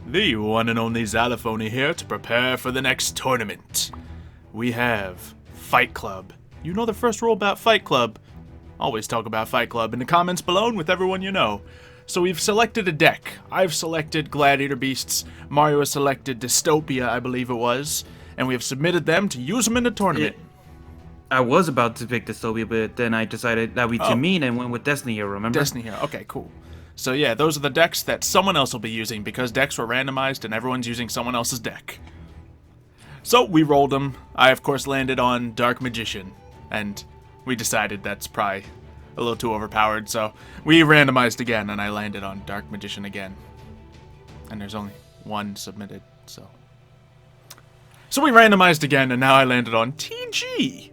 The one and only Xylophoney here to prepare for the next tournament. We have Fight Club. You know the first rule about Fight Club. Always talk about Fight Club in the comments below and with everyone you know. So we've selected a deck. I've selected Gladiator Beasts. Mario has selected Dystopia, I believe it was. And we have submitted them to use them in the tournament. I was about to pick Dystopia, but then I decided that would be too mean and went with Destiny Hero, remember? Destiny Hero, okay, cool. So yeah, those are the decks that someone else will be using because decks were randomized and everyone's using someone else's deck. So we rolled them. I, of course, landed on Dark Magician. And we decided that's probably a little too overpowered, so we randomized again and I landed on Dark Magician again. And there's only one submitted, so... So we randomized again and now I landed on TG.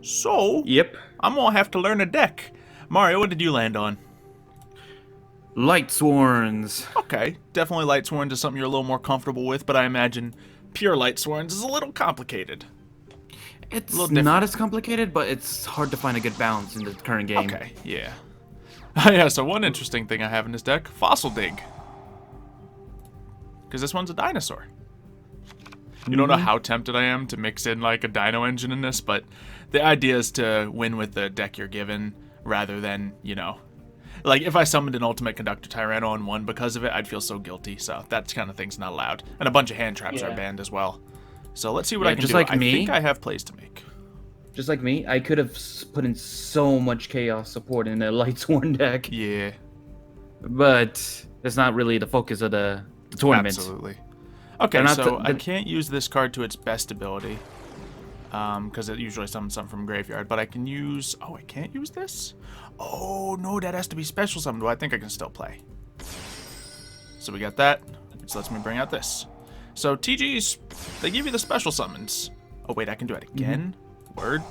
So... Yep. I'm gonna have to learn a deck. Mario, what did you land on? Lightsworns. Okay, definitely Lightsworns is something you're a little more comfortable with, but I imagine pure Lightsworns is a little complicated. It's not as complicated, but it's hard to find a good balance in the current game. Okay, yeah. Yeah, so one interesting thing I have in this deck, Fossil Dig. Because this one's a dinosaur. You don't know how tempted I am to mix in like a dino engine in this, but the idea is to win with the deck you're given rather than, you know, like if I summoned an Ultimate Conductor Tyranno and won because of it, I'd feel so guilty. So that kind of thing's not allowed. And a bunch of hand traps are banned as well. So let's see what I can do. Like I think I have plays to make. Just like me, I could have put in so much chaos support in a Lightsworn deck. Yeah. But it's not really the focus of the tournament. Absolutely. Okay, so I can't use this card to its best ability. Because it usually summons something from graveyard. But I can use... Oh, I can't use this? Oh, no, that has to be special summoned. Well, I think I can still play. So we got that, which lets me bring out this. So TGs, they give you the special summons. Oh, wait, I can do it again? Word.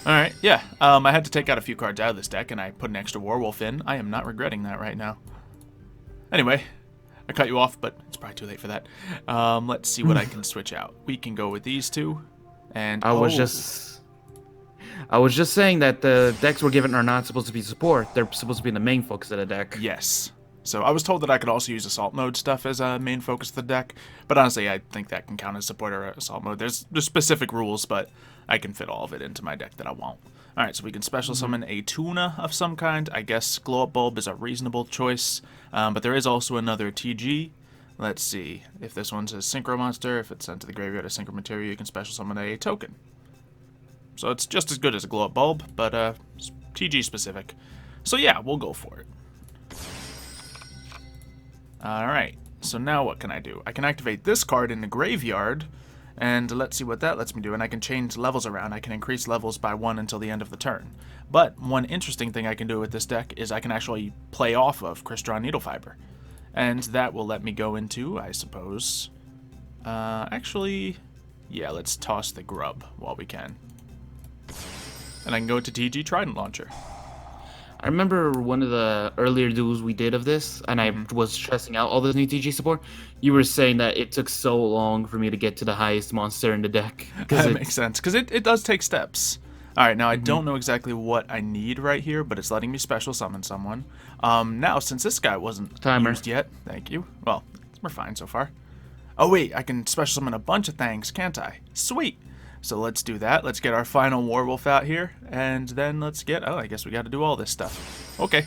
Alright, yeah. I had to take out a few cards out of this deck, and I put an extra Werewolf in. I am not regretting that right now. Anyway, I cut you off, but it's probably too late for that. Let's see what I can switch out. We can go with these two. And I was just saying that the decks we're given are not supposed to be support. They're supposed to be the main focus of the deck. Yes. So I was told that I could also use assault mode stuff as a main focus of the deck, but honestly, I think that can count as support or assault mode. There's specific rules, but I can fit all of it into my deck that I want. All right, so we can special summon a tuna of some kind. I guess Glow Up Bulb is a reasonable choice, but there is also another TG. Let's see if this one's a Synchro Monster. If it's sent to the graveyard as Synchro Material, you can special summon a token. So it's just as good as a Glow Up Bulb, but TG specific. So yeah, we'll go for it. Alright, so now what can I do? I can activate this card in the graveyard, and let's see what that lets me do. And I can change levels around. I can increase levels by 1 until the end of the turn. But one interesting thing I can do with this deck is I can actually play off of Crystalline Needle Fiber. And that will let me go into, I suppose... actually, yeah, let's toss the grub while we can. And I can go to TG Trident Launcher. I remember one of the earlier duels we did of this, and I was stressing out all the new TG support. You were saying that it took so long for me to get to the highest monster in the deck. That makes sense, because it does take steps. Alright, now I don't know exactly what I need right here, but it's letting me special summon someone. Now, since this guy wasn't used yet, thank you. Well, we're fine so far. Oh wait, I can special summon a bunch of things, can't I? Sweet! So let's do that. Let's get our final Werewolf out here, and then let's get... Oh, I guess we got to do all this stuff. Okay.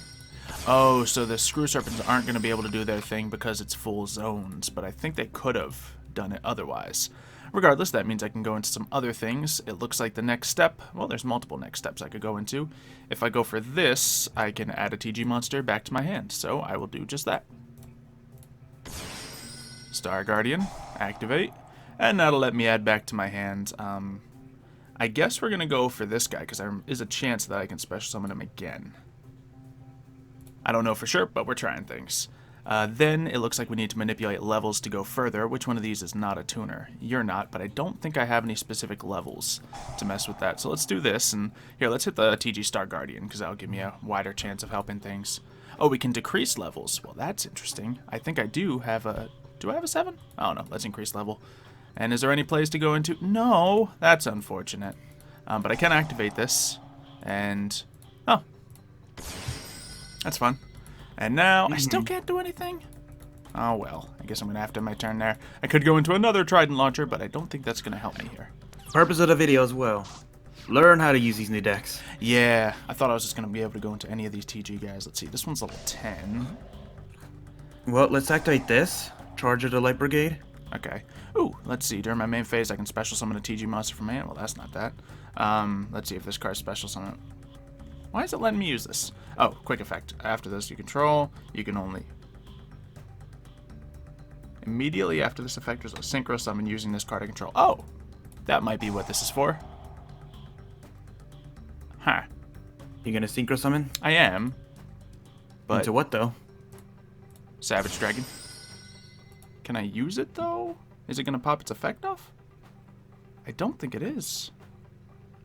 Oh, so the Screw Serpents aren't going to be able to do their thing because it's full zones, but I think they could have done it otherwise. Regardless, that means I can go into some other things. It looks like the next step... Well, there's multiple next steps I could go into. If I go for this, I can add a TG monster back to my hand, so I will do just that. Star Guardian, activate. And that'll let me add back to my hand. I guess we're going to go for this guy, because there is a chance that I can special summon him again. I don't know for sure, but we're trying things. Then it looks like we need to manipulate levels to go further. Which one of these is not a tuner? You're not, but I don't think I have any specific levels to mess with that. So let's do this, and here, let's hit the TG Star Guardian, because that'll give me a wider chance of helping things. Oh, we can decrease levels. Well, that's interesting. I think I do have a... Do I have a 7? I don't know. Let's increase level. And is there any plays to go into? No, that's unfortunate. But I can activate this, and... Oh. That's fun. And now, I still can't do anything? Oh well, I guess I'm going to have to end my turn there. I could go into another Trident Launcher, but I don't think that's going to help me here. Purpose of the video as well. Learn how to use these new decks. Yeah, I thought I was just going to be able to go into any of these TG guys. Let's see, this one's level 10. Well, let's activate this. Charge of the Light Brigade. Okay. Ooh, let's see. During my main phase, I can special summon a TG monster from hand. Well, that's not that. Let's see if this card's special summon. Why is it letting me use this? Oh, quick effect. After this, you control. You can only... Immediately after this effect, there's a synchro summon using this card I control. Oh, that might be what this is for. Huh. You gonna synchro summon? I am. But Into what though? Savage Dragon. Can I use it though? Is it gonna pop its effect off? I don't think it is.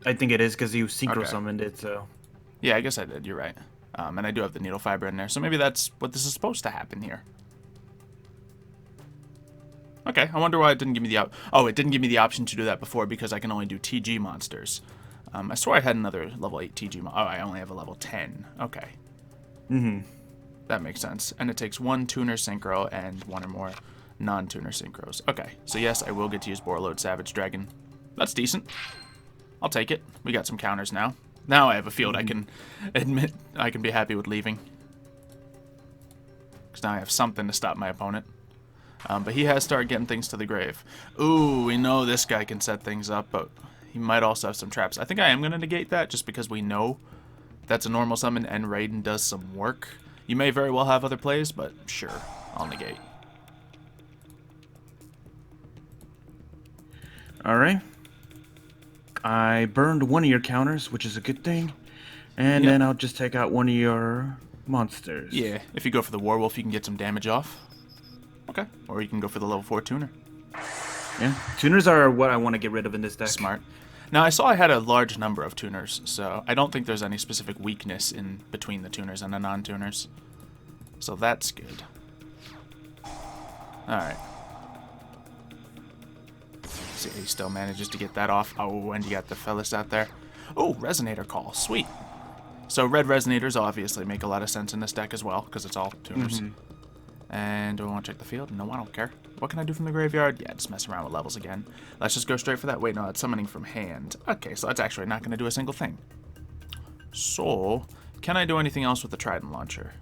I think it is because you synchro Okay. summoned it, so... Yeah, I guess I did. You're right. And I do have the needle fiber in there, so maybe that's what this is supposed to happen here. Okay, I wonder why it didn't give me the it didn't give me the option to do that before because I can only do TG monsters. I swore I had another level 8 TG I only have a level 10. Okay. That makes sense. And it takes one tuner synchro and one or more non-tuner synchros. Okay, so yes, I will get to use Borreload Savage Dragon. That's decent. I'll take it. We got some counters now. Now I have a field I can admit I can be happy with leaving. Because now I have something to stop my opponent. But he has started getting things to the grave. Ooh, we know this guy can set things up, but he might also have some traps. I think I am going to negate that just because we know that's a normal summon and Raiden does some work. You may very well have other plays, but sure, I'll negate. Alright. I burned one of your counters, which is a good thing. And then I'll just take out one of your monsters. Yeah, if you go for the Warwolf, you can get some damage off. Okay, or you can go for the level 4 tuner. Yeah, tuners are what I want to get rid of in this deck. Smart. Now, I saw I had a large number of tuners, so I don't think there's any specific weakness in between the tuners and the non-tuners. So that's good. Alright. See, he still manages to get that off. Oh, and you got the Fellis out there. Oh, Resonator Call. Sweet. So red Resonators obviously make a lot of sense in this deck as well, because it's all tuners. And do I want to check the field? No, I don't care. What can I do from the graveyard? Yeah, just mess around with levels again. Let's just go straight for that. Wait, no, it's summoning from hand. Okay, so that's actually not going to do a single thing. So, can I do anything else with the Trident Launcher?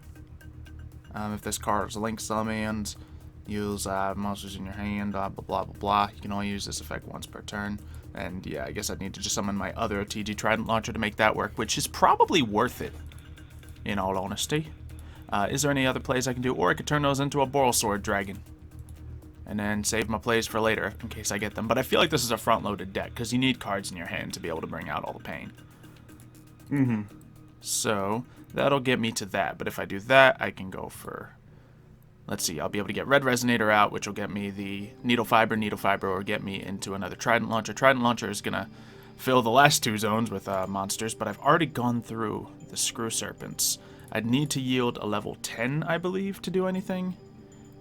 If this card is Link Summons, use monsters in your hand, blah, blah, blah, blah, blah. You can only use this effect once per turn. And yeah, I guess I'd need to just summon my other TG Trident Launcher to make that work, which is probably worth it, in all honesty. Is there any other plays I can do? Or I could turn those into a Borrelsword Dragon. And then save my plays for later, in case I get them. But I feel like this is a front-loaded deck, because you need cards in your hand to be able to bring out all the pain. So, that'll get me to that. But if I do that, I can go for... Let's see, I'll be able to get Red Resonator out, which will get me the Needle Fiber, or get me into another Trident Launcher. Trident Launcher is going to fill the last two zones with monsters, but I've already gone through the Screw Serpents. I'd need to yield a level 10, I believe, to do anything.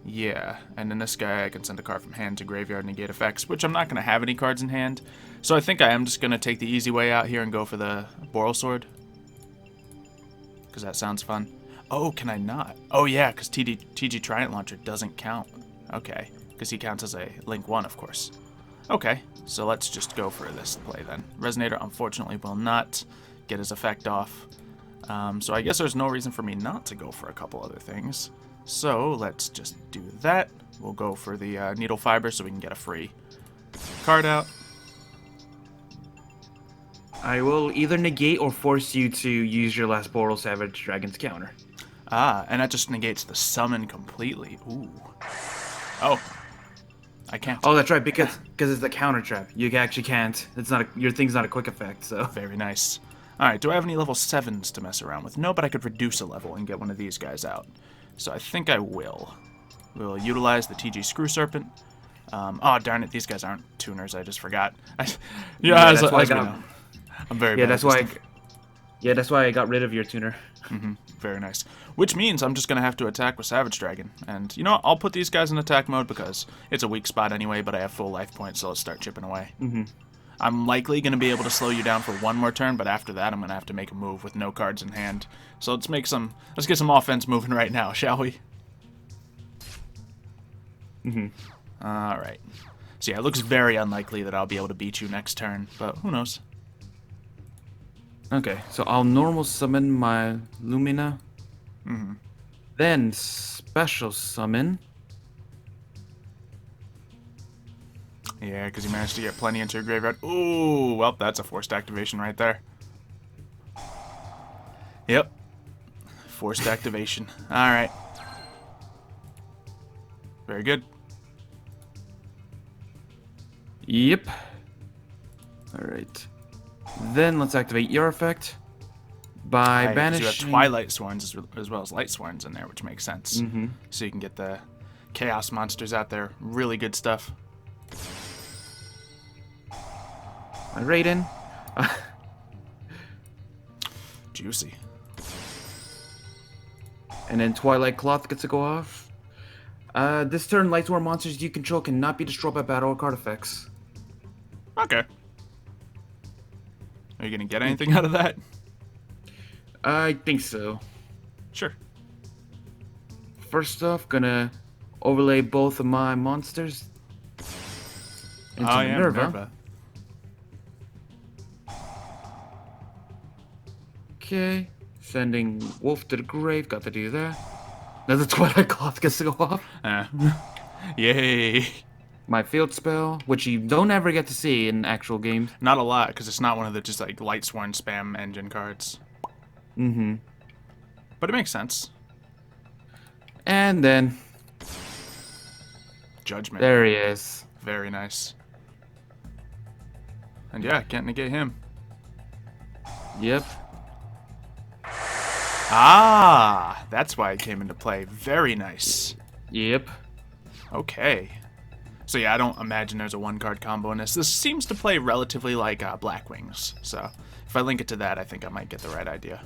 Yeah, and then this guy, I can send a card from hand to graveyard and negate effects, which I'm not going to have any cards in hand. So I think I am just going to take the easy way out here and go for the Borrelsword. Because that sounds fun. Oh, can I not? Oh, yeah, because TG Trident Launcher doesn't count. Okay, because he counts as a Link 1, of course. Okay, so let's just go for this play then. Resonator, unfortunately, will not get his effect off. So I guess there's no reason for me not to go for a couple other things. So let's just do that. We'll go for the Needle Fiber so we can get a free card out. I will either negate or force you to use your last Boral Savage Dragon's counter. Ah, and that just negates the summon completely. Ooh. Oh. I can't. Oh, that's right, because it's the counter trap. You actually can't. It's not your thing's not a quick effect, so. Very nice. Alright, do I have any level 7s to mess around with? No, but I could reduce a level and get one of these guys out. So I think I will. We'll utilize the TG Screw Serpent. Oh, darn it, these guys aren't tuners, I just forgot. That's why I got... I'm very yeah, bad that's why I got rid of your tuner. Very nice. Which means I'm just going to have to attack with Savage Dragon. And, you know what, I'll put these guys in attack mode because it's a weak spot anyway, but I have full life points, so let's start chipping away. I'm likely going to be able to slow you down for one more turn, but after that I'm going to have to make a move with no cards in hand So let's get some offense moving right now, shall we? All right. So yeah, it looks very unlikely that I'll be able to beat you next turn, but who knows? Okay, so I'll normal summon my Lumina. Then special summon. Yeah, because you managed to get plenty into your graveyard. Ooh, well, that's a forced activation right there. Yep. Forced activation. Alright. Very good. Yep. Alright. Then let's activate your effect by Right, 'cause banishing... you have Twilight Sworns as well as Lightsworns in there, which makes sense. So you can get the Chaos monsters out there. Really good stuff. My Raiden. Juicy. And then Twilight Cloth gets to go off. This turn, Lightsworn monsters you control cannot be destroyed by battle or card effects. Okay. Are you going to get anything out of that? I think so. Sure. First off, gonna overlay both of my monsters into Minerva. Okay, sending Wolf to the grave. Got to do that. Now the Twilight Cloth gets to go off. Yay. My field spell, which you don't ever get to see in actual games. Not a lot, because it's not one of the just like Lightsworn spam engine cards. But it makes sense. And then Judgment. there he is. Very nice. And yeah, can't negate him. Yep. Ah, that's why it came into play. Very nice. Yep. Okay. So yeah, I don't imagine there's a one-card combo in this. This seems to play relatively like Black Wings. So if I link it to that, I think I might get the right idea.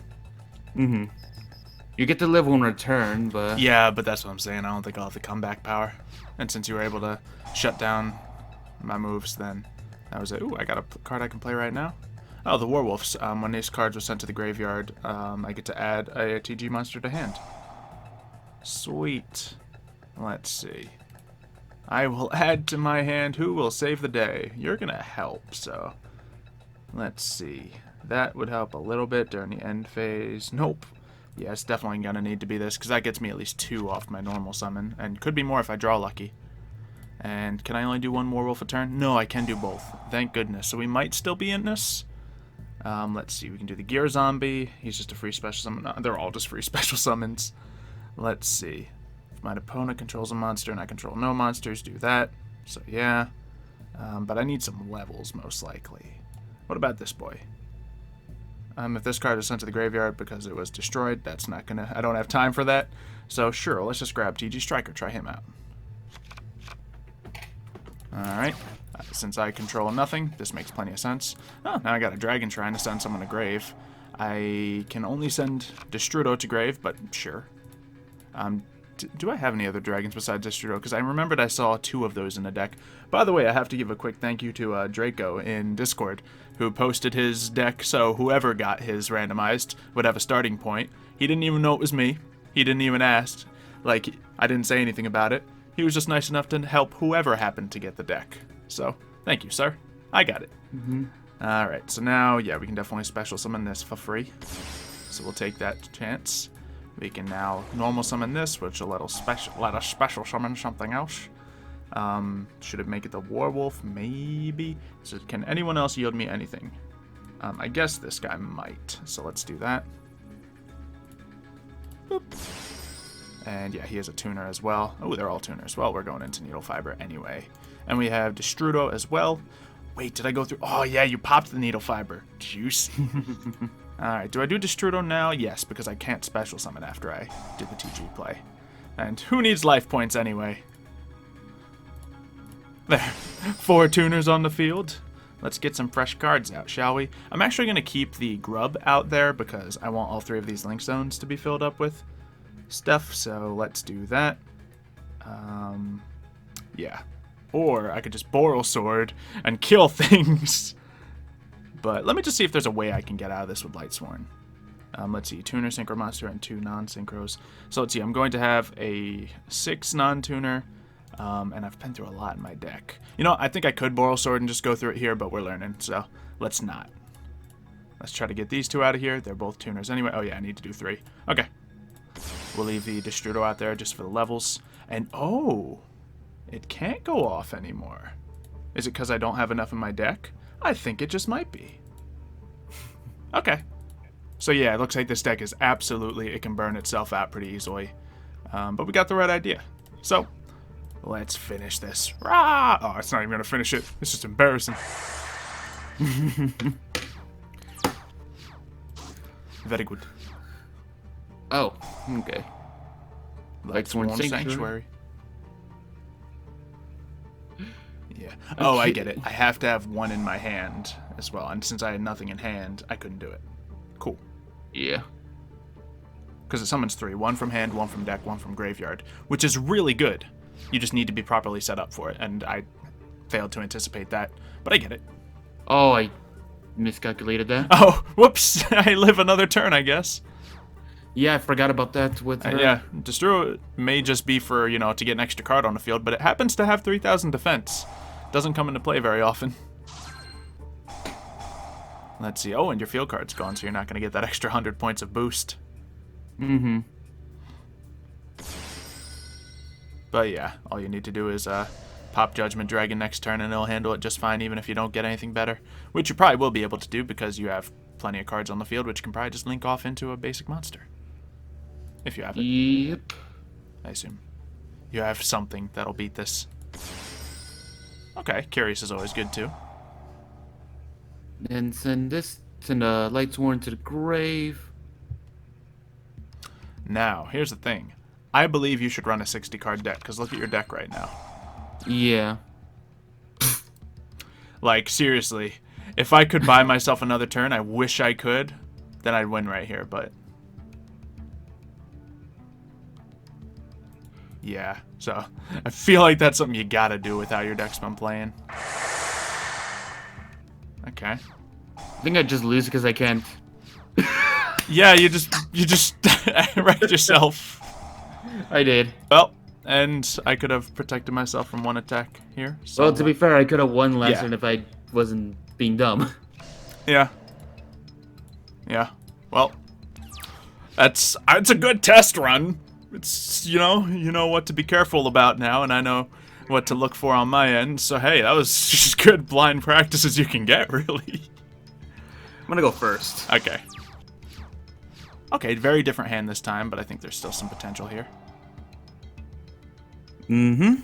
You get to live one return, but... Yeah, but that's what I'm saying. I don't think I'll have the comeback power. And since you were able to shut down my moves, then that was it. Ooh, I got a card I can play right now. Oh, the Werewolves. When these cards were sent to the graveyard, I get to add a TG monster to hand. Sweet. Let's see. I will add to my hand who will save the day. You're going to help, so... Let's see. That would help a little bit during the end phase. Nope. Yeah, it's definitely going to need to be this, because that gets me at least 2 off my normal summon. And could be more if I draw lucky. And can I only do one Werewolf a turn? No, I can do both. Thank goodness. So we might still be in this. Let's see. We can do the Gear Zombie. He's just a free special summon. No, they're all just free special summons. Let's see. If my opponent controls a monster and I control no monsters, do that. So yeah. But I need some levels, most likely. What about this boy? If this card is sent to the graveyard because it was destroyed, that's not gonna... I don't have time for that. So sure, let's just grab TG Striker. Try him out. Alright. Since I control nothing, this makes plenty of sense. Oh, now I got a Dragon Shrine to send someone to grave. I can only send Destrudo to grave, but sure. Do I have any other dragons besides Destrudo? Because I remembered I saw 2 of those in the deck. By the way, I have to give a quick thank you to Draco in Discord, who posted his deck, so whoever got his randomized would have a starting point. He didn't even know it was me. He didn't even ask. Like, I didn't say anything about it. He was just nice enough to help whoever happened to get the deck. So, thank you, sir. I got it. Alright, so now, yeah, we can definitely special summon this for free. So we'll take that chance. We can now normal summon this, which will let us special summon something else. Should it make it the Werewolf? Maybe. So can anyone else yield me anything? I guess this guy might. So let's do that. Boop. And yeah, he is a tuner as well. Oh, they're all tuners. Well, we're going into Needle Fiber anyway. And we have Destrudo as well. Wait, did I go through? Oh yeah, you popped the Needle Fiber. Juicy. Alright, do I do Destrudo now? Yes, because I can't special summon after I did the TG play. And who needs life points anyway? There. 4 tuners on the field. Let's get some fresh cards out, shall we? I'm actually going to keep the Grub out there because I want all 3 of these link zones to be filled up with stuff, so let's do that. Yeah. Or I could just Boral Sword and kill things. But let me just see if there's a way I can get out of this with Lightsworn. Let's see, tuner, synchro monster, and 2 non-synchros. So let's see, I'm going to have a 6 non-tuner, and I've been through a lot in my deck. You know, I think I could Boral Sword and just go through it here, but we're learning, so let's not. Let's try to get these 2 out of here. They're both tuners anyway. Oh yeah, I need to do 3. Okay. We'll leave the Destrudo out there just for the levels. And oh, it can't go off anymore. Is it because I don't have enough in my deck? I think it just might be. Okay. So yeah, it looks like this deck is absolutely, it can burn itself out pretty easily. But we got the right idea. So, let's finish this. Rah! Oh, it's not even going to finish it. It's just embarrassing. Very good. Oh, okay. Lightsworn Sanctuary. Yeah. Oh, I get it. I have to have 1 in my hand as well. And since I had nothing in hand, I couldn't do it. Cool. Yeah. Because it summons 3. 1 from hand, 1 from deck, 1 from graveyard. Which is really good. You just need to be properly set up for it. And I failed to anticipate that. But I get it. Oh, I miscalculated that. Oh, whoops. I live another turn, I guess. Yeah, I forgot about that with her. Yeah, Destroy may just be for, you know, to get an extra card on the field, but it happens to have 3,000 defense. Doesn't come into play very often. Let's see. Oh, and your field card's gone, so you're not going to get that extra 100 points of boost. Mm-hmm. But yeah, all you need to do is pop Judgment Dragon next turn, and it'll handle it just fine, even if you don't get anything better. Which you probably will be able to do, because you have plenty of cards on the field, which can probably just link off into a basic monster. If you have it. Yep. I assume. You have something that'll beat this. Okay, Curious is always good too. Then send Lightsworn to the grave. Now, here's the thing. I believe you should run a 60-card deck, because look at your deck right now. Yeah. Like, seriously, if I could buy myself another turn, I wish I could, then I'd win right here, but... Yeah, so I feel like that's something you gotta do with how your deck's been playing. Okay. I think I just lose because I can't. Yeah, you just wrecked yourself. I did. Well, and I could have protected myself from 1 attack here. So. Well, to be fair, I could have won last Yeah. turn if I wasn't being dumb. Yeah. Yeah. Well, it's a good test run. It's you know what to be careful about now, and I know what to look for on my end. So hey, that was just good blind practice as you can get, really. I'm gonna go first. Okay. Okay, very different hand this time, but I think there's still some potential here. Mm-hmm.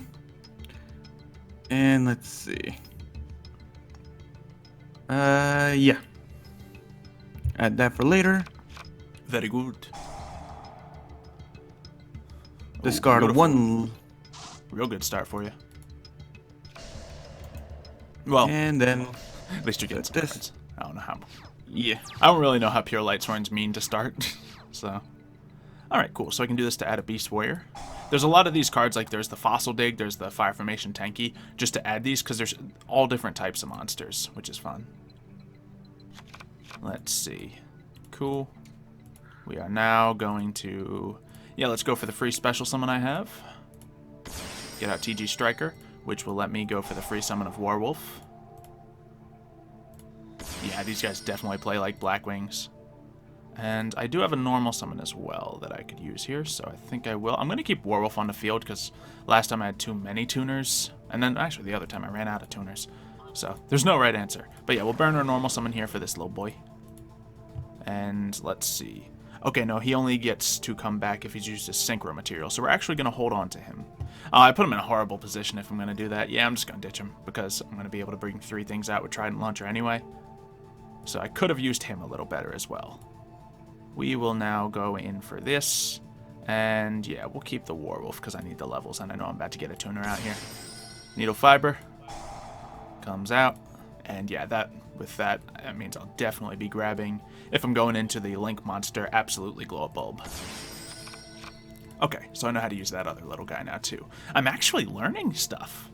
And let's see. Yeah. Add that for later. Very good. Discard beautiful. 1. Real good start for you. Well, And then at least you're getting some this. cards. I don't know how. Yeah. I don't really know how Pure Lightsworns mean to start. So, alright, cool. So I can do this to add a Beast Warrior. There's a lot of these cards, like there's the Fossil Dig, there's the Fire Formation Tenki, just to add these, because there's all different types of monsters, which is fun. Let's see. Cool. We are now going to... Yeah, let's go for the free special summon I have. Get out TG Striker, which will let me go for the free summon of Werewolf. Yeah, these guys definitely play like Blackwings. And I do have a normal summon as well that I could use here, so I think I will. I'm going to keep Werewolf on the field because last time I had too many tuners. And then, actually, the other time I ran out of tuners. So, there's no right answer. But yeah, we'll burn our normal summon here for this little boy. And let's see. Okay, no, he only gets to come back if he's used as synchro material, so we're actually going to hold on to him. I put him in a horrible position if I'm going to do that. Yeah, I'm just going to ditch him, because I'm going to be able to bring 3 things out with Trident Launcher anyway. So I could have used him a little better as well. We will now go in for this, and yeah, we'll keep the Werewolf, because I need the levels, and I know I'm about to get a tuner out here. Needle Fiber comes out, and yeah, that means I'll definitely be grabbing, if I'm going into the Link monster, absolutely Glow Up Bulb. Okay, so I know how to use that other little guy now too. I'm actually learning stuff.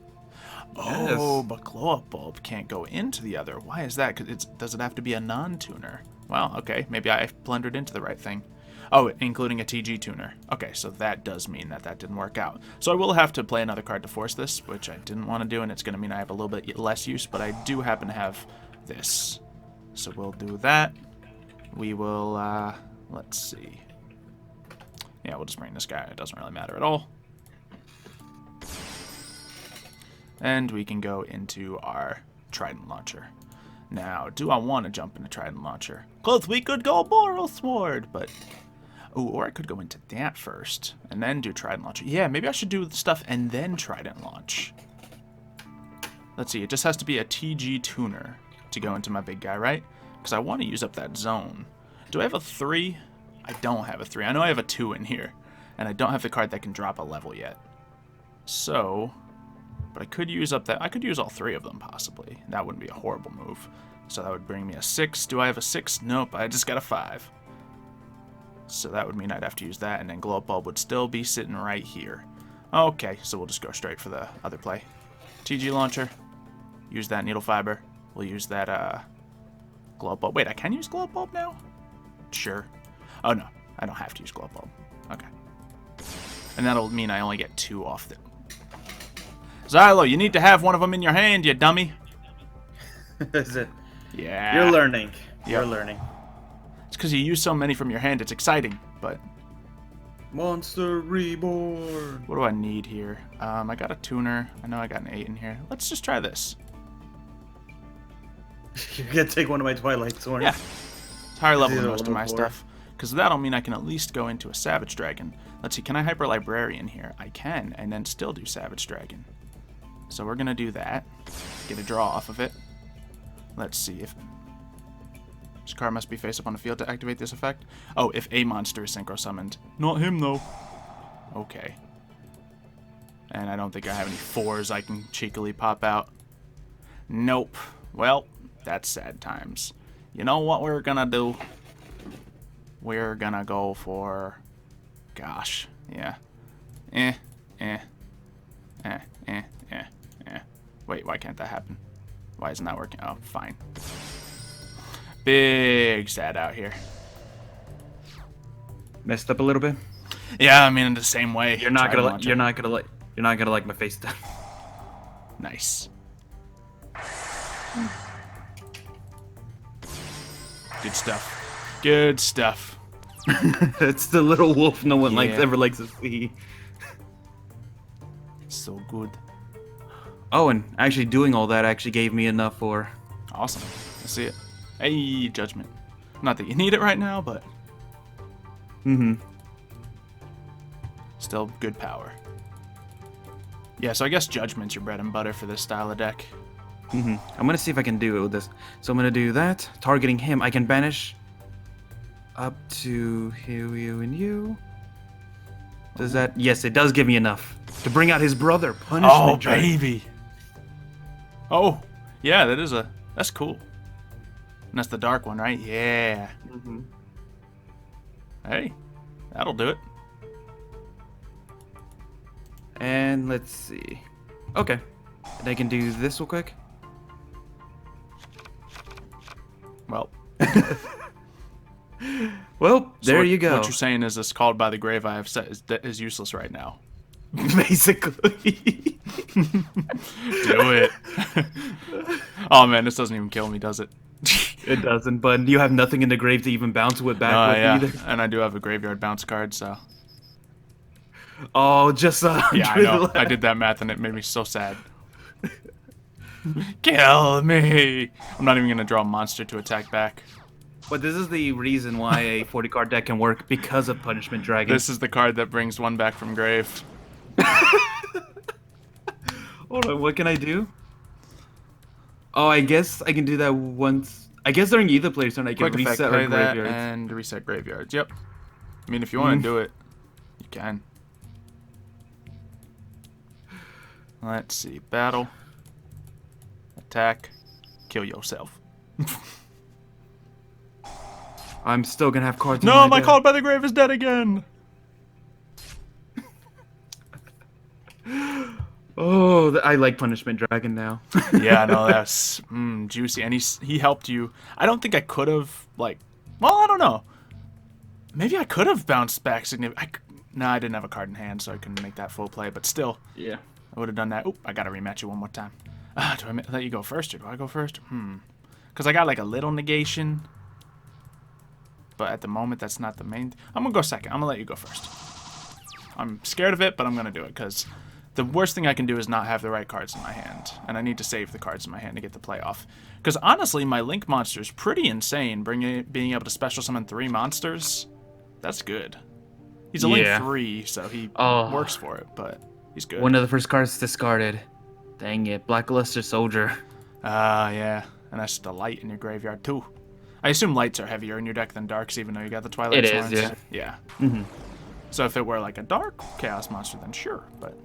Yes. Oh, but Glow Up Bulb can't go into the other. Why is that? Because does it have to be a non-tuner? Well, okay. Maybe I blundered into the right thing. Oh, including a TG tuner. Okay, so that does mean that that didn't work out. So I will have to play another card to force this, which I didn't want to do, and it's going to mean I have a little bit less use, but I do happen to have this. So we'll do that. We will, let's see. Yeah, we'll just bring this guy. It doesn't really matter at all. And we can go into our Trident Launcher. Now, do I want to jump into Trident Launcher? Because we could go Moral Sword, but... Ooh, or I could go into that first, and then do Trident Launcher. Yeah, maybe I should do the stuff and then Trident Launch. Let's see, it just has to be a TG tuner to go into my big guy, right? Because I want to use up that zone. Do I have a 3? I don't have a 3. I know I have a 2 in here, and I don't have the card that can drop a level yet. So... But I could use up that. I could use all 3 of them, possibly. That wouldn't be a horrible move. So that would bring me a 6. Do I have a 6? Nope, I just got a 5. So that would mean I'd have to use that, and then Glow Up Bulb would still be sitting right here. Okay, so we'll just go straight for the other play. TG Launcher. Use that Needle Fiber. We'll use that Glow Up Bulb. Wait, I can use Glow Up Bulb now? Sure. Oh, no. I don't have to use Glow Up Bulb. Okay. And that'll mean I only get 2 off the... Xylo, you need to have one of them in your hand, you dummy. Is it? Yeah. You're learning. Yep. You're learning. It's because you use so many from your hand. It's exciting, but... Monster Reborn. What do I need here? I got a tuner. I know I got an 8 in here. Let's just try this. You're going to take one of my Twilight Swords. Yeah. It's higher level than Zero most of my level 4. stuff. Because that'll mean I can at least go into a Savage Dragon. Let's see, can I Hyper Librarian here? I can, and then still do Savage Dragon. So we're going to do that. Get a draw off of it. Let's see if... This card must be face up on the field to activate this effect. Oh, if a monster is synchro summoned. Not him, though. Okay. And I don't think I have any 4s I can cheekily pop out. Nope. Well, that's sad times. You know what we're going to do? We're going to go for... Gosh. Yeah. Wait, why can't that happen? Why isn't that working? Oh, fine. Big sad out here. Messed up a little bit. Yeah, I mean in the same way. You're not gonna like my face done. Nice. Good stuff. Good stuff. It's the little wolf no one ever likes to see. So good. Oh, and actually doing all that actually gave me enough for... Awesome. I see it. Hey, Judgment. Not that you need it right now, but... Still good power. Yeah, so I guess Judgment's your bread and butter for this style of deck. I'm gonna see if I can do it with this. So I'm gonna do that. Targeting him, I can banish up to you and you. Does that? Yes, it does give me enough to bring out his brother. Punishment Dragon. Baby. Oh, yeah, that's cool. And that's the dark one, right? Yeah. Hey, that'll do it. And let's see. Okay, and I can do this real quick. Well. Well, there you go. What you're saying is this Called by the Grave I have set is useless right now. Basically. Do it. Oh man, this doesn't even kill me, does it? It doesn't, but you have nothing in the grave to even bounce with back with yeah. either. And I do have a graveyard bounce card, so. Oh, just yeah, I know. I did that math and it made me so sad. Kill me! I'm not even gonna draw a monster to attack back. But this is the reason why a 40 card deck can work, because of Punishment Dragon. This is the card that brings one back from grave. Hold on, what can I do? Oh, I guess I can do that once. I guess during either player's turn I can Quick reset effect, our play that graveyards. and reset graveyards. Yep. I mean, if you want to do it, you can. Let's see. Battle. Attack. Kill yourself. I'm still gonna have cards. No, in my deck. Called by the Grave is dead again. Oh, I like Punishment Dragon now. Yeah, no, that's juicy. And he helped you. I don't think I could have, like, Well, I don't know. Maybe I could have bounced back significantly. No, I didn't have a card in hand, so I couldn't make that full play. But still, Yeah. I would have done that. Oop, I got to rematch you one more time. Do I let you go first, or do I go first? Because I got like a little negation. But at the moment, that's not the main... I'm going to go second. I'm going to let you go first. I'm scared of it, but I'm going to do it. Because the worst thing I can do is not have the right cards in my hand. And I need to save the cards in my hand to get the play off. Because honestly, my Link monster is pretty insane. Being able to special summon 3 monsters, that's good. He's a Link 3, so he works for it, but he's good. One of the first cards discarded. Dang it. Blackluster Soldier. Yeah. And that's the light in your graveyard, too. I assume lights are heavier in your deck than darks, even though you got the Twilight Sworns. It is, Yeah. Mm-hmm. So if it were like a dark Chaos monster, then sure, but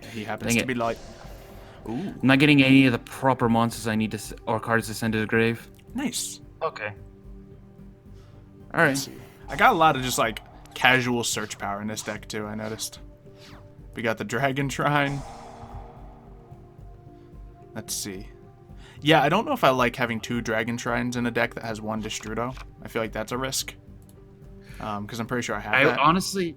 yeah, he happens to be light. Ooh. I'm not getting any of the proper monsters I need to, or cards to send to the grave. Nice. Okay. All right. I got a lot of just like casual search power in this deck too, I noticed. We got the Dragon Shrine. Let's see. Yeah, I don't know if I like having 2 Dragon Shrines in a deck that has 1 Destrudo. I feel like that's a risk. Because I'm pretty sure I have that. Honestly,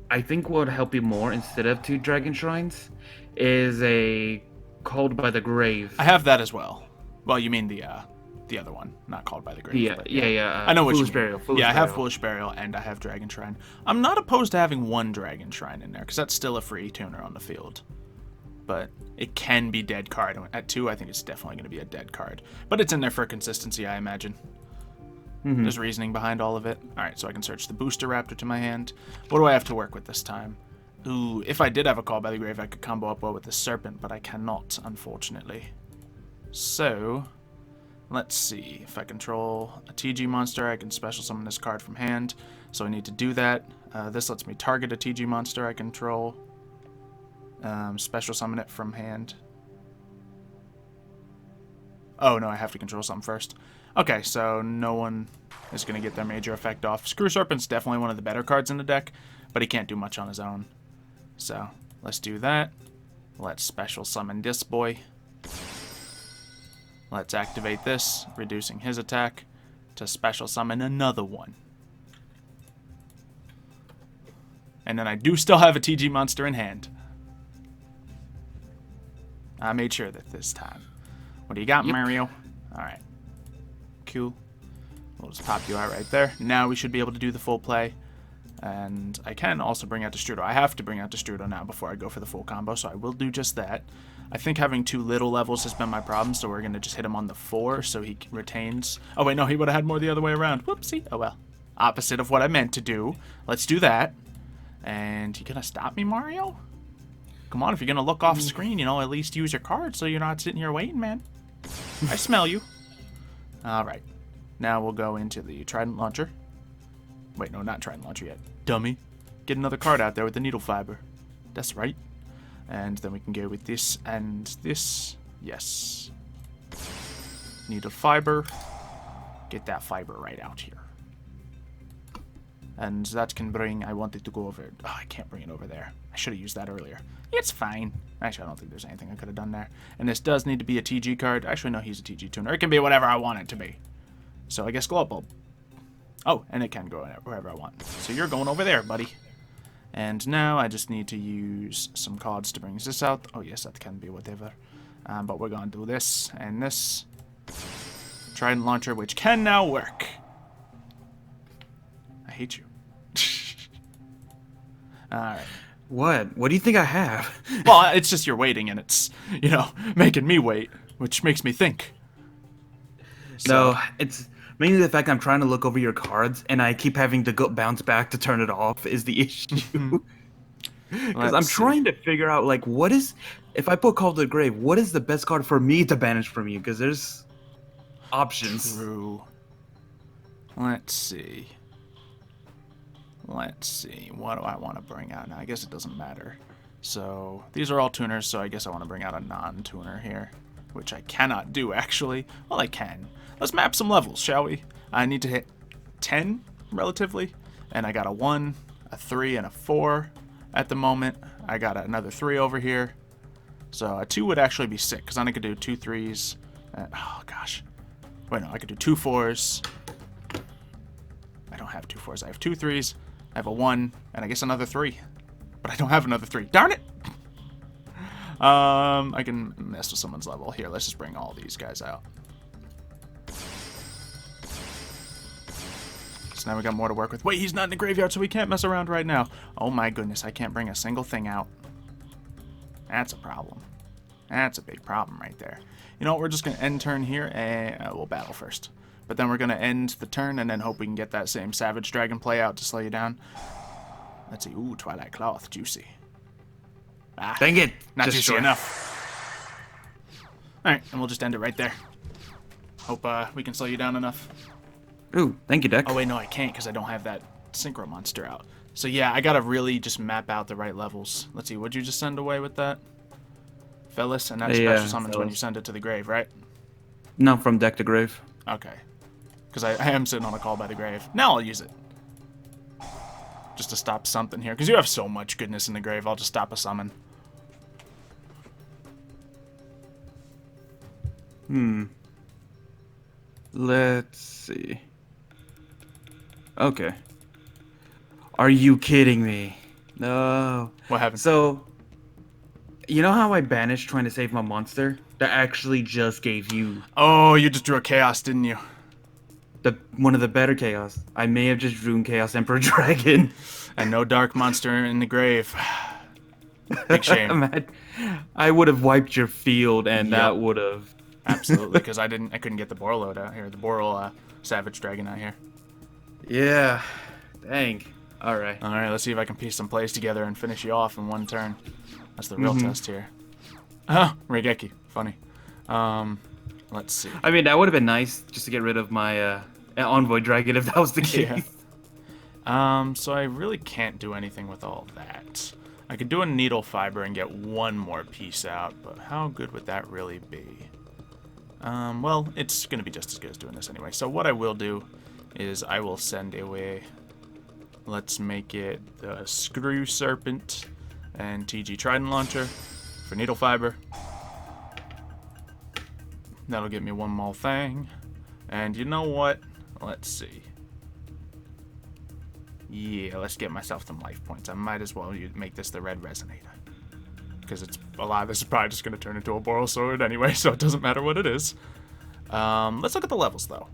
I think what would help you more instead of 2 Dragon Shrines is a Called by the Grave. I have that as well. Well, you mean the other one, not Called by the Grave. Yeah. I know what Foolish you mean. Burial. I have Foolish Burial and I have Dragon Shrine. I'm not opposed to having 1 Dragon Shrine in there because that's still a free tuner on the field. But it can be dead card. At 2, I think it's definitely going to be a dead card. But it's in there for consistency, I imagine. Mm-hmm. There's reasoning behind all of it. Alright, so I can search the Booster Raptor to my hand. What do I have to work with this time? Ooh, if I did have a Call by the Grave, I could combo up well with the Serpent, but I cannot, unfortunately. So, let's see. If I control a TG monster, I can special summon this card from hand. So I need to do that. This lets me target a TG monster I control. Special summon it from hand. Oh, no, I have to control something first. Okay, so no one is going to get their major effect off. Screw Serpent's definitely one of the better cards in the deck, but he can't do much on his own. So, let's do that. Let's special summon this boy. Let's activate this, reducing his attack to special summon another one. And then I do still have a TG monster in hand. I made sure that this time. What do you got, Mario? Alright. Cool. We'll just pop you out right there. Now we should be able to do the full play. And I can also bring out Destrudo. I have to bring out Destrudo now before I go for the full combo, so I will do just that. I think having 2 little levels has been my problem, so we're going to just hit him on the 4 so he retains. Oh, wait, no, he would have had more the other way around. Whoopsie. Oh, well. Opposite of what I meant to do. Let's do that. And you going to stop me, Mario? Come on, if you're going to look off screen, at least use your card so you're not sitting here waiting, man. I smell you. Alright. Now we'll go into the Trident Launcher. Wait, no, not Trident Launcher yet. Dummy. Get another card out there with the Needle Fiber. That's right. And then we can go with this and this. Yes. Needle Fiber. Get that fiber right out here. And that can bring... I wanted to go over... Oh, I can't bring it over there. I should have used that earlier. It's fine. Actually, I don't think there's anything I could have done there. And this does need to be a TG card. Actually, no, he's a TG tuner. It can be whatever I want it to be. So I guess Glow Bulb. Oh, and it can go wherever I want. So you're going over there, buddy. And now I just need to use some cards to bring this out. Oh, yes, that can be whatever. But we're going to do this and this. Trident Launcher, which can now work. I hate you. Alright. What? What do you think I have? Well, it's just you're waiting and it's, making me wait, which makes me think. So, no, it's mainly the fact I'm trying to look over your cards and I keep having to go bounce back to turn it off is the issue. Because I'm trying to figure out, what is... If I put Call to the Grave, what is the best card for me to banish from you? Because there's options. True. Let's see. What do I want to bring out now? I guess it doesn't matter. So, these are all tuners, so I guess I want to bring out a non-tuner here. Which I cannot do, actually. Well, I can. Let's map some levels, shall we? I need to hit 10, relatively. And I got a 1, a 3, and a 4 at the moment. I got another 3 over here. So, a 2 would actually be sick, because then I could do 2 3s. Oh, gosh. Wait, no, I could do 2 4s. I don't have 2 4s. I have 2 3s. I have a 1, and I guess another 3. But I don't have another 3. Darn it! I can mess with someone's level. Here, let's just bring all these guys out. So now we got more to work with. Wait, he's not in the graveyard, so we can't mess around right now. Oh my goodness, I can't bring a single thing out. That's a problem. That's a big problem right there. You know what, we're just going to end turn here, and we'll battle first. But then we're going to end the turn, and then hope we can get that same Savage Dragon play out to slow you down. Let's see. Ooh, Twilight Cloth. Juicy. Ah, dang it. Not juicy enough. Alright, and we'll just end it right there. Hope we can slow you down enough. Ooh, thank you, deck. Oh, wait, no, I can't because I don't have that Synchro Monster out. So, yeah, I got to really just map out the right levels. Let's see. What'd you just send away with that? Phyllis, and that's special summons when you send it to the grave, right? No, from deck to grave. Okay. Because I am sitting on a call by the grave. Now I'll use it. Just to stop something here. Because you have so much goodness in the grave, I'll just stop a summon. Let's see. Okay. Are you kidding me? No. What happened? So, you know how I banished trying to save my monster? That actually just gave you... Oh, you just drew a Chaos, didn't you? One of the better Chaos. I may have just drew Chaos Emperor Dragon. And no Dark Monster in the grave. Big shame. I would have wiped your field, and that would have... Absolutely, because I couldn't get the Borload out here. The Boral Savage Dragon out here. Yeah. Dang. Alright. Alright, let's see if I can piece some plays together and finish you off in one turn. That's the real test here. Oh, Regeki. Funny. Let's see. I mean, that would have been nice just to get rid of my Envoy Dragon if that was the case. Yeah. So I really can't do anything with all that. I could do a Needle Fiber and get one more piece out, but how good would that really be? Well, it's going to be just as good as doing this anyway. So what I will do is I will send away... Let's make it the Screw Serpent and TG Trident Launcher for Needle Fiber. That'll get me one more thing. And you know what? Let's see. Yeah, let's get myself some life points. I might as well make this the Red Resonator. Because it's a lot of this is probably just going to turn into a Boral Sword anyway, so it doesn't matter what it is. Let's look at the levels, though.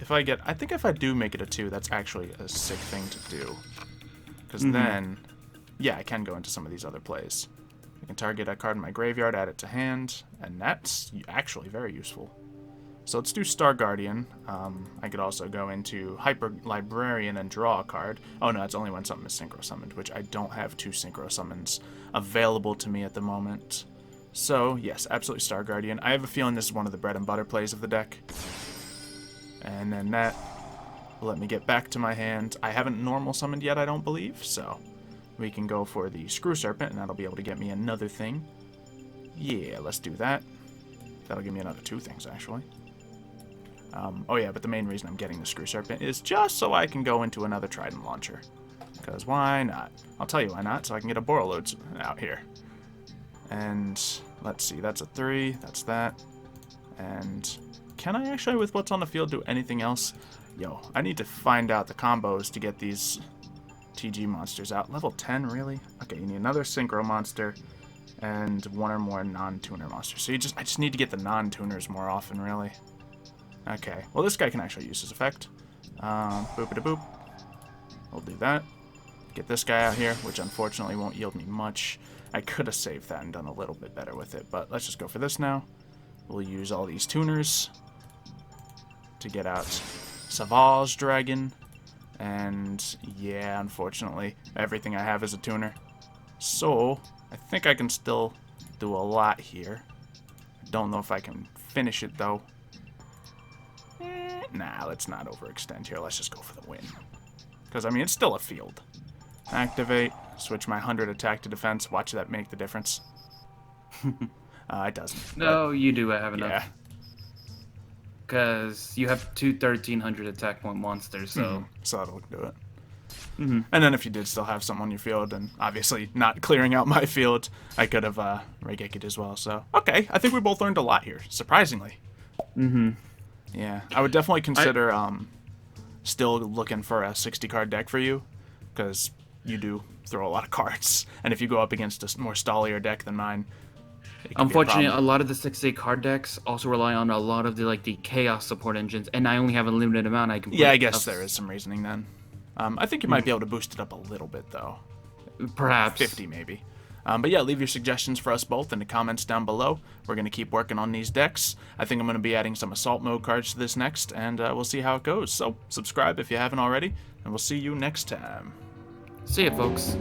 I think if I do make it a 2, that's actually a sick thing to do. Because then, yeah, I can go into some of these other plays. I can target a card in my graveyard, add it to hand, and that's actually very useful. So let's do Star Guardian. I could also go into Hyper Librarian and draw a card. Oh no, that's only when something is Synchro Summoned, which I don't have 2 Synchro Summons available to me at the moment. So, yes, absolutely Star Guardian. I have a feeling this is one of the bread and butter plays of the deck. And then that will let me get back to my hand. I haven't normal summoned yet, I don't believe, so we can go for the Screw Serpent, and that'll be able to get me another thing. Yeah, let's do that. That'll give me another 2 things, actually. Oh yeah, but the main reason I'm getting the Screw Serpent is just so I can go into another Trident Launcher. Because why not? I'll tell you why not, so I can get a Boraload out here. And let's see, that's a 3, that's that. And can I actually, with what's on the field, do anything else? Yo, I need to find out the combos to get these TG monsters out. Level 10, really? Okay, you need another Synchro monster and 1 or more non-tuner monsters. So I just need to get the non-tuners more often, really. Okay, well this guy can actually use his effect. Boop-a-da-boop. We'll do that. Get this guy out here, which unfortunately won't yield me much. I could have saved that and done a little bit better with it, but let's just go for this now. We'll use all these tuners to get out Savage Dragon. And yeah, unfortunately, everything I have is a tuner. So, I think I can still do a lot here. I don't know if I can finish it, though. Nah, let's not overextend here. Let's just go for the win. Because, I mean, it's still a field. Activate, switch my 100 attack to defense. Watch that make the difference. It doesn't. No, you do have enough. Yeah. Because you have 2 1300 attack point monsters, so... So that'll do it. And then if you did still have some on your field, and obviously not clearing out my field, I could have Regeki'd as well. So, okay, I think we both learned a lot here, surprisingly. Yeah, I would definitely consider still looking for a 60-card deck for you, because you do throw a lot of cards. And if you go up against a more stallier deck than mine, unfortunately, a lot of the 6-8 card decks also rely on a lot of the chaos support engines, and I only have a limited amount I can put. Yeah, I guess there is some reasoning then. I think you might be able to boost it up a little bit, though. Perhaps 50 maybe. But yeah, leave your suggestions for us both in the comments down below. We're going to keep working on these decks. I think I'm going to be adding some Assault Mode cards to this next, and we'll see how it goes. So subscribe if you haven't already, and we'll see you next time. See ya, folks.